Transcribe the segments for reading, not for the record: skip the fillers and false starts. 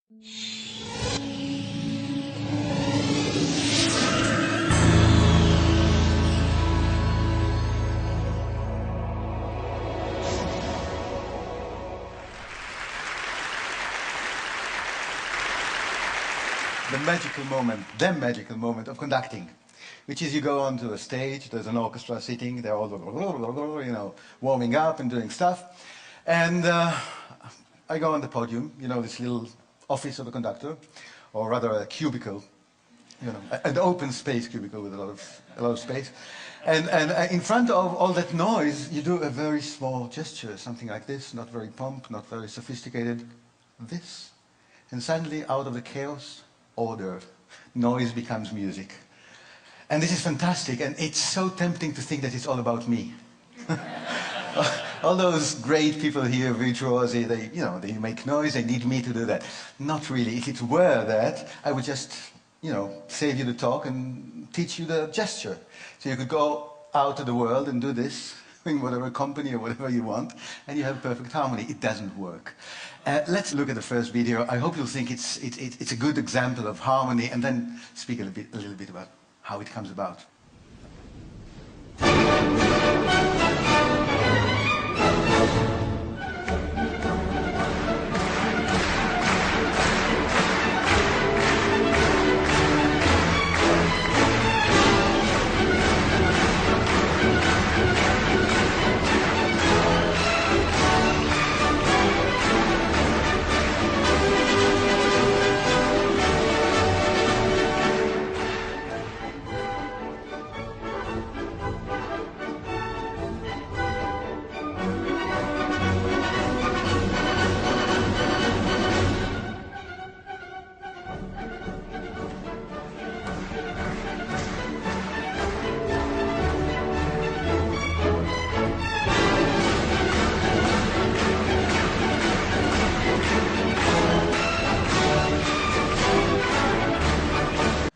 The magical moment of conducting, which is you go onto a stage, there's an orchestra sitting, they're all, you know, warming up and doing stuff, and I go on the podium, you know, this little office of a conductor, or rather a cubicle, you know, an open space cubicle with a lot of space, and in front of all that noise, you do a very small gesture, something like this, not very pomp, not very sophisticated, this, and suddenly out of the chaos, order. Noise becomes music. And this is fantastic, and it's so tempting to think that it's all about me. All those great people here, virtuosi, they make noise, they need me to do that. Not really. If it were that, I would just, save you the talk and teach you the gesture. So you could go out to the world and do this in whatever company or whatever you want, and you have perfect harmony. It doesn't work. Let's look at the first video. I hope you'll think it's a good example of harmony, and then speak a little bit about how it comes about.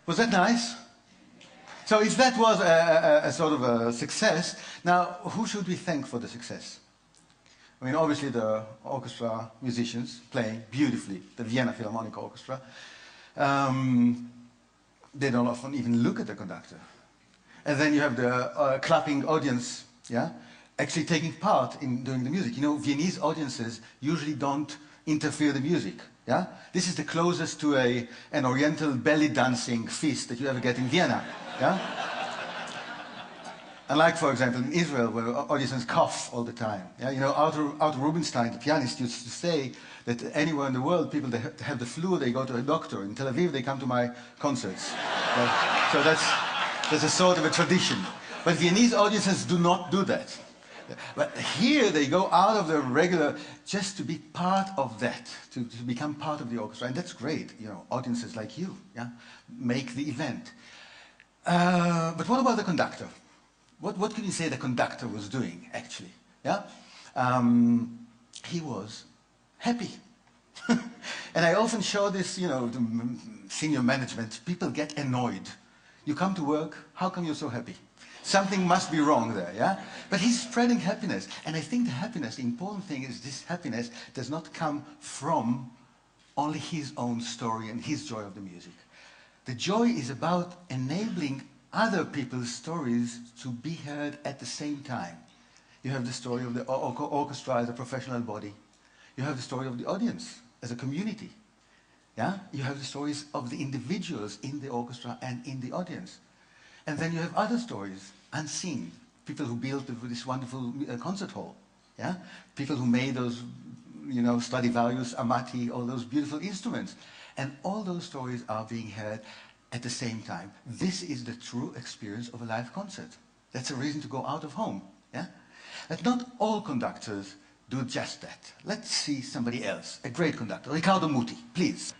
Was that nice? So if that was a sort of a success, now who should we thank for the success? I mean, obviously the orchestra musicians playing beautifully, the Vienna Philharmonic Orchestra. They don't often even look at the conductor. And then you have the clapping audience, yeah, actually taking part in doing the music. You know, Viennese audiences usually don't interfere the music. Yeah? This is the closest to an oriental belly dancing feast that you ever get in Vienna. Yeah? Unlike, for example, in Israel, where audiences cough all the time. Yeah? You know, Arthur Rubinstein, the pianist, used to say that anywhere in the world, people that have the flu, they go to a doctor. In Tel Aviv, they come to my concerts. So that's a sort of a tradition. But Viennese audiences do not do that. But here they go out of the regular just to be part of that, to become part of the orchestra, and that's great. You know, audiences like you, yeah, make the event. But what about the conductor? What can you say the conductor was doing actually? Yeah, he was happy, and I often show this, to senior management. People get annoyed. You come to work. How come you're so happy? Something must be wrong there, yeah? But he's spreading happiness. And I think the important thing is this happiness does not come from only his own story and his joy of the music. The joy is about enabling other people's stories to be heard at the same time. You have the story of the orchestra as a professional body. You have the story of the audience as a community. Yeah? You have the stories of the individuals in the orchestra and in the audience. And then you have other stories, unseen. People who built this wonderful concert hall. Yeah? People who made those, Stradivarius, Amati, all those beautiful instruments. And all those stories are being heard at the same time. This is the true experience of a live concert. That's a reason to go out of home. Yeah? But not all conductors do just that. Let's see somebody else, a great conductor, Riccardo Muti, please.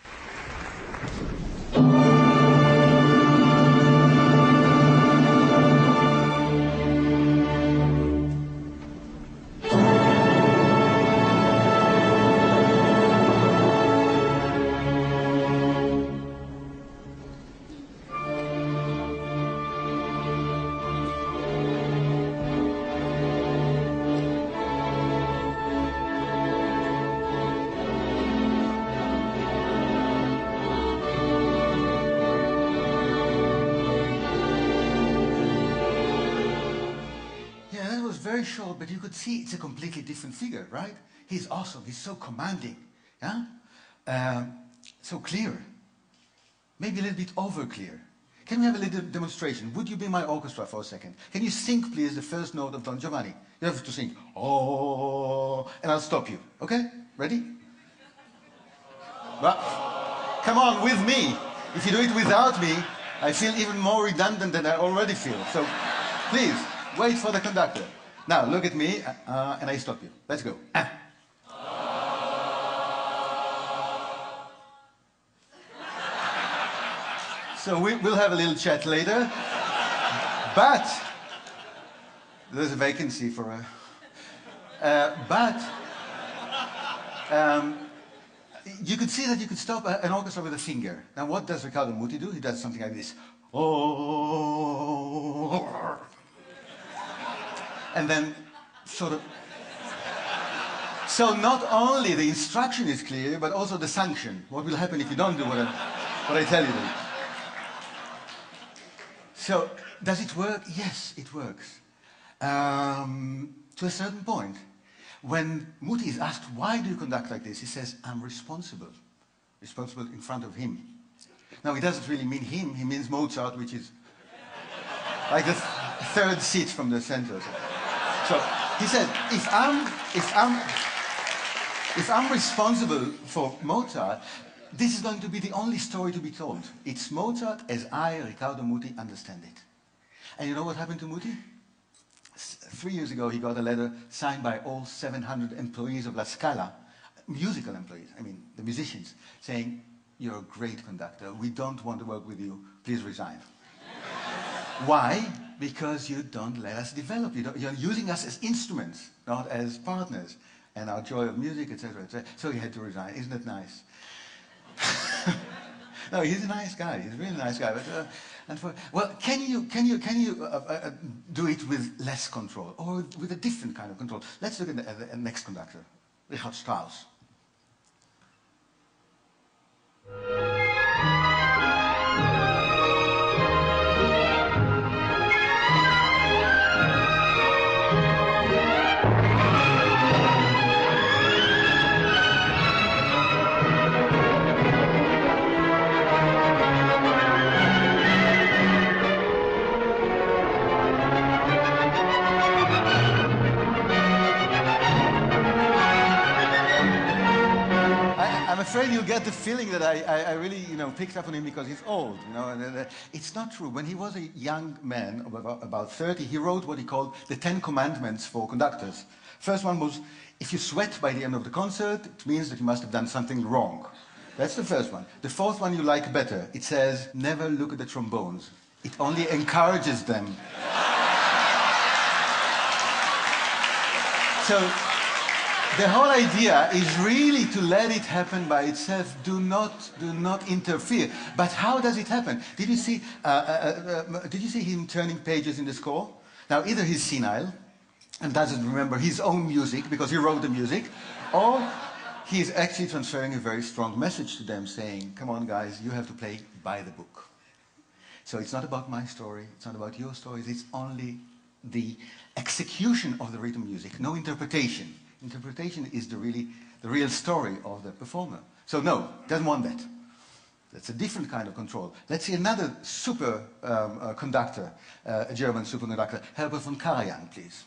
very short, but you could see it's a completely different figure, right? He's awesome, he's so commanding, yeah? So clear. Maybe a little bit over clear. Can we have a little demonstration? Would you be my orchestra for a second? Can you sing, please, the first note of Don Giovanni? You have to sing, oh, and I'll stop you, okay? Ready? Well, come on, with me. If you do it without me, I feel even more redundant than I already feel. So, please, wait for the conductor. Now, look at me, and I stop you. Let's go. So we'll have a little chat later. But there's a vacancy for a... you could see that you could stop an orchestra with a finger. Now what does Riccardo Muti do? He does something like this. Oh, and then sort of... So not only the instruction is clear, but also the sanction. What will happen if you don't do what I tell you to do? So, does it work? Yes, it works. To a certain point. When Muti is asked, why do you conduct like this? He says, I'm responsible. Responsible in front of him. Now, he doesn't really mean him. He means Mozart, which is like the third seat from the center. So, he said, if I'm responsible for Mozart, this is going to be the only story to be told. It's Mozart as I, Riccardo Muti, understand it. And you know what happened to Muti? 3 years ago, he got a letter signed by all 700 employees of La Scala, musical employees, I mean, the musicians, saying, you're a great conductor, we don't want to work with you, please resign. Why? Because you don't let us develop. You're using us as instruments, not as partners, and our joy of music, etc., etc. So he had to resign. Isn't that nice? No, he's a nice guy. He's a really nice guy. But, well, can you do it with less control or with a different kind of control? Let's look at the next conductor, Richard Strauss. I'm afraid you'll get the feeling that I really, picked up on him because he's old, and it's not true. When he was a young man, about 30, he wrote what he called the 10 Commandments for conductors. First one was, if you sweat by the end of the concert, it means that you must have done something wrong. That's the first one. The fourth one you like better. It says, never look at the trombones. It only encourages them. So, the whole idea is really to let it happen by itself. Do not interfere. But how does it happen? Did you see him turning pages in the score? Now, either he's senile and doesn't remember his own music because he wrote the music, or he's actually transferring a very strong message to them saying, come on guys, you have to play by the book. So it's not about my story, it's not about your stories, it's only the execution of the rhythm music, no interpretation. Interpretation is the real story of the performer. So no, doesn't want that. That's a different kind of control. Let's see another super conductor, a German superconductor, Herbert von Karajan, please.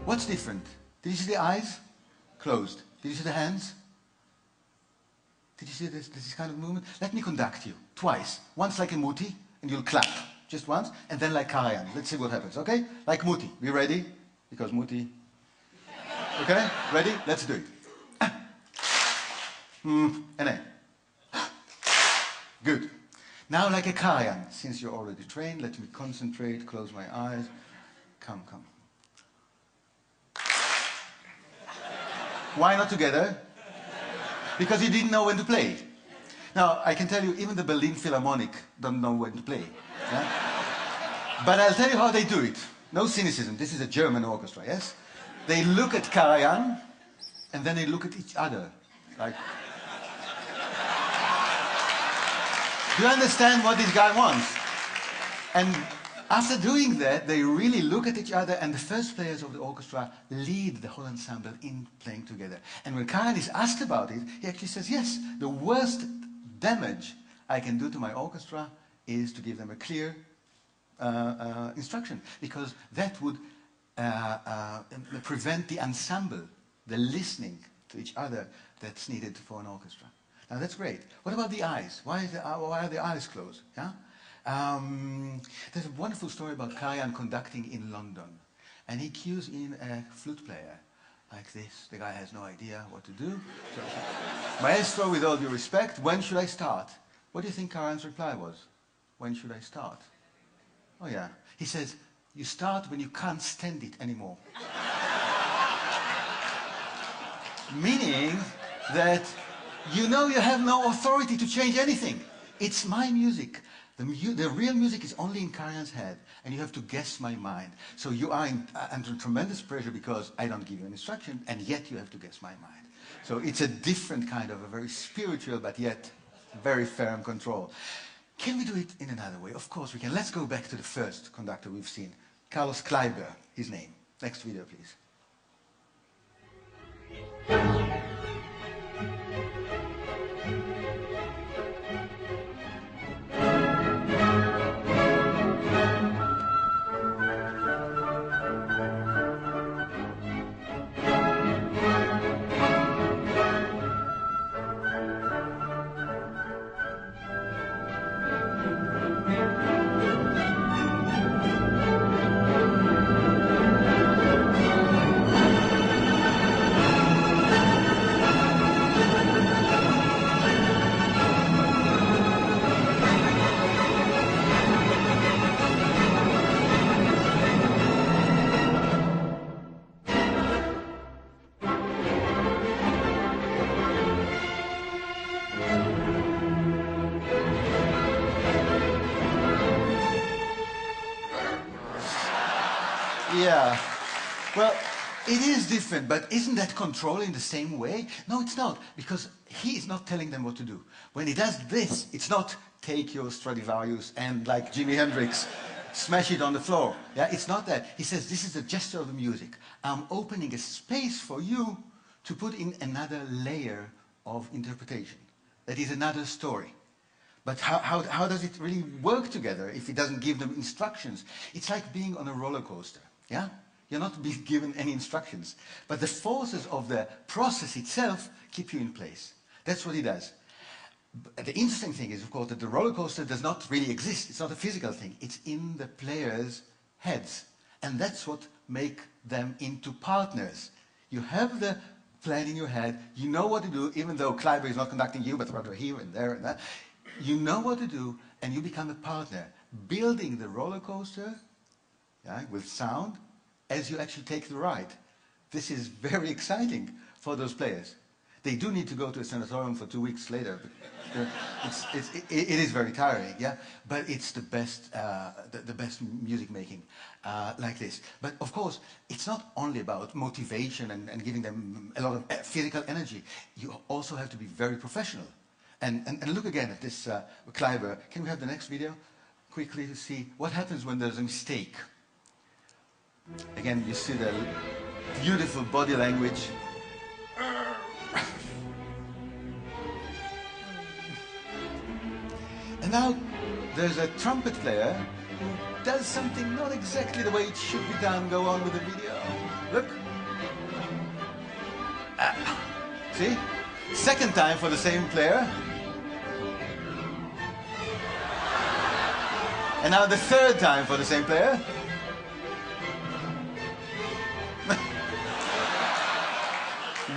What's different? Did you see the eyes? Closed. Did you see the hands? Did you see this kind of movement? Let me conduct you twice. Once like a Muti, and you'll clap. Just once, and then like Karajan. Let's see what happens, okay? Like Muti. Be ready? Because Muti... Okay? Ready? Let's do it. And then. Good. Now like a Karajan, since you're already trained, let me concentrate, close my eyes. Come, come. Why not together? Because you didn't know when to play. Now, I can tell you, even the Berlin Philharmonic don't know when to play. Yeah? But I'll tell you how they do it. No cynicism, this is a German orchestra, yes? They look at Karajan, and then they look at each other. Like, do you understand what this guy wants? And after doing that, they really look at each other, and the first players of the orchestra lead the whole ensemble in playing together. And when Karajan is asked about it, he actually says, yes, the worst damage I can do to my orchestra is to give them a clear instruction, because that would prevent the ensemble, the listening to each other that's needed for an orchestra. Now that's great. What about the eyes? Why are the eyes closed? Yeah? There's a wonderful story about Karajan conducting in London, and he cues in a flute player like this. The guy has no idea what to do. So, Maestro, with all due respect, when should I start? What do you think Karajan's reply was? When should I start? Oh yeah. He says, you start when you can't stand it anymore. Meaning that you know you have no authority to change anything. It's my music. The real music is only in Karajan's head, and you have to guess my mind. So you are under tremendous pressure because I don't give you an instruction, and yet you have to guess my mind. So it's a different kind of a very spiritual, but yet very firm control. Can we do it in another way? Of course we can. Let's go back to the first conductor we've seen. Carlos Kleiber, his name. Next video, please. Yeah, well, it is different, but isn't that controlling the same way? No, it's not, because he is not telling them what to do. When he does this, it's not take your Stradivarius and, like Jimi Hendrix, smash it on the floor. Yeah, it's not that. He says, this is the gesture of the music. I'm opening a space for you to put in another layer of interpretation. That is another story. But how does it really work together if he doesn't give them instructions? It's like being on a roller coaster. Yeah? You're not being given any instructions. But the forces of the process itself keep you in place. That's what he does. But the interesting thing is, of course, that the roller coaster does not really exist. It's not a physical thing. It's in the players' heads. And that's what makes them into partners. You have the plan in your head. You know what to do, even though Kleiber is not conducting you, but rather here and there and that. You know what to do, and you become a partner, building the roller coaster, yeah, with sound, as you actually take the ride. This is very exciting for those players. They do need to go to a sanatorium for 2 weeks later. But it is very tiring, yeah. But it's the best music making like this. But of course, it's not only about motivation and giving them a lot of physical energy. You also have to be very professional. And look again at this Kleiber. Can we have the next video quickly to see what happens when there's a mistake? Again, you see the beautiful body language. And now there's a trumpet player who does something not exactly the way it should be done. Go on with the video. Look. See? Second time for the same player. And now the third time for the same player.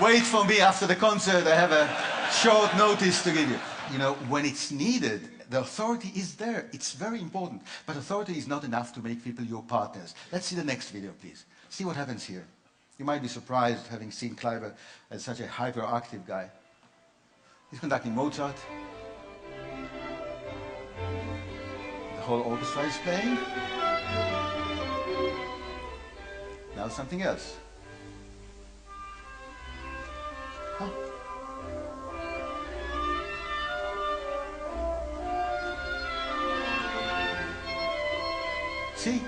Wait for me after the concert. I have a short notice to give you. You know, when it's needed, The authority is there. It's very important. But authority is not enough to make people your partners. Let's see the next video, please. See what happens here. You might be surprised having seen Kleiber as such a hyperactive guy. He's conducting Mozart. The whole orchestra is playing. Now something else. Huh? See?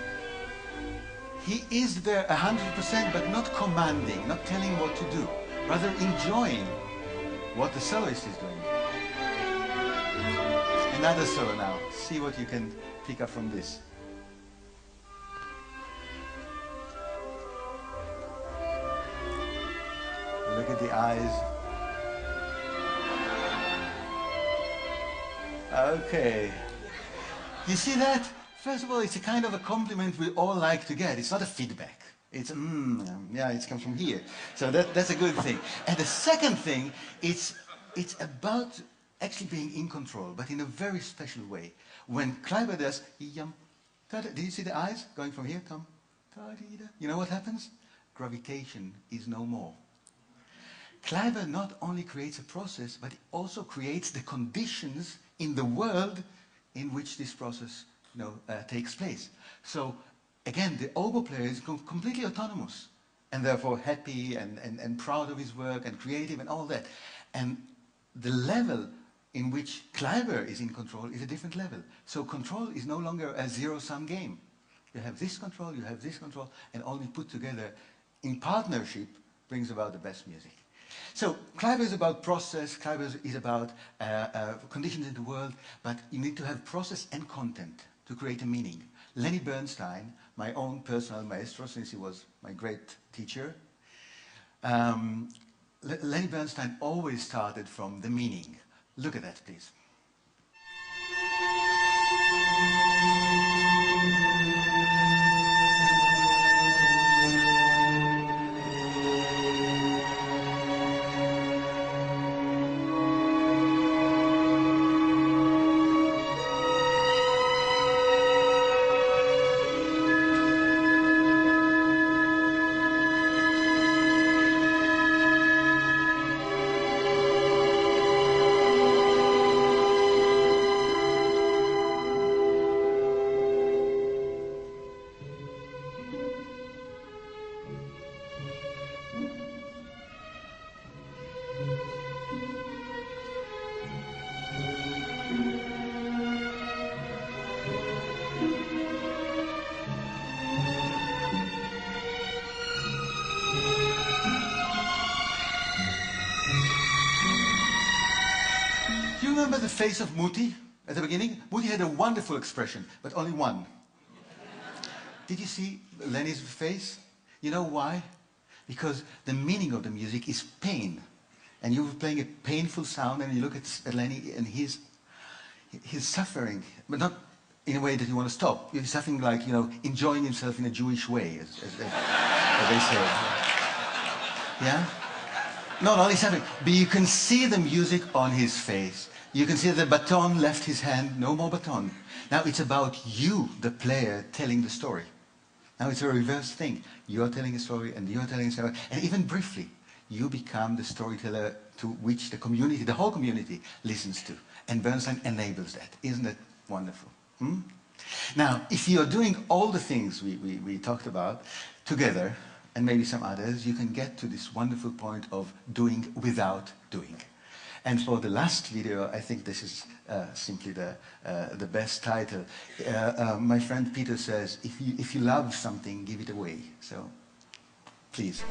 He is there 100%, but not commanding, not telling what to do, rather enjoying what the soloist is doing. Another solo now. See what you can pick up from this. Look at the eyes. Okay. You see that? First of all, it's a kind of a compliment we all like to get. It's not a feedback. It's, yeah, it comes from here. So that's a good thing. And the second thing, it's about actually being in control, but in a very special way. When Kleiber does, did you see the eyes going from here? You know what happens? Gravitation is no more. Kleiber not only creates a process, but it also creates the conditions in the world in which this process takes place. So again, the oboe player is completely autonomous and therefore happy and proud of his work and creative and all that. And the level in which Kleiber is in control is a different level. So control is no longer a zero-sum game. You have this control, you have this control, and all we put together in partnership brings about the best music. So Kleiber is about process, Kleiber is about conditions in the world, but you need to have process and content to create a meaning. Lenny Bernstein, my own personal maestro, since he was my great teacher, Lenny Bernstein always started from the meaning. Look at that, please. Remember the face of Muti at the beginning? Muti had a wonderful expression, but only one. Did you see Lenny's face? You know why? Because the meaning of the music is pain. And you're playing a painful sound and you look at Lenny and he's suffering, but not in a way that you want to stop. He's suffering like, enjoying himself in a Jewish way, as they say. Yeah? No, not only suffering, but you can see the music on his face. You can see the baton left his hand, no more baton. Now it's about you, the player, telling the story. Now it's a reverse thing. You're telling a story and you're telling a story. And even briefly, you become the storyteller to which the community, the whole community, listens to. And Bernstein enables that. Isn't that wonderful? Now, if you're doing all the things we talked about together, and maybe some others, you can get to this wonderful point of doing without doing. And for the last video, I think this is simply the best title. My friend Peter says, if you love something, give it away. So, please.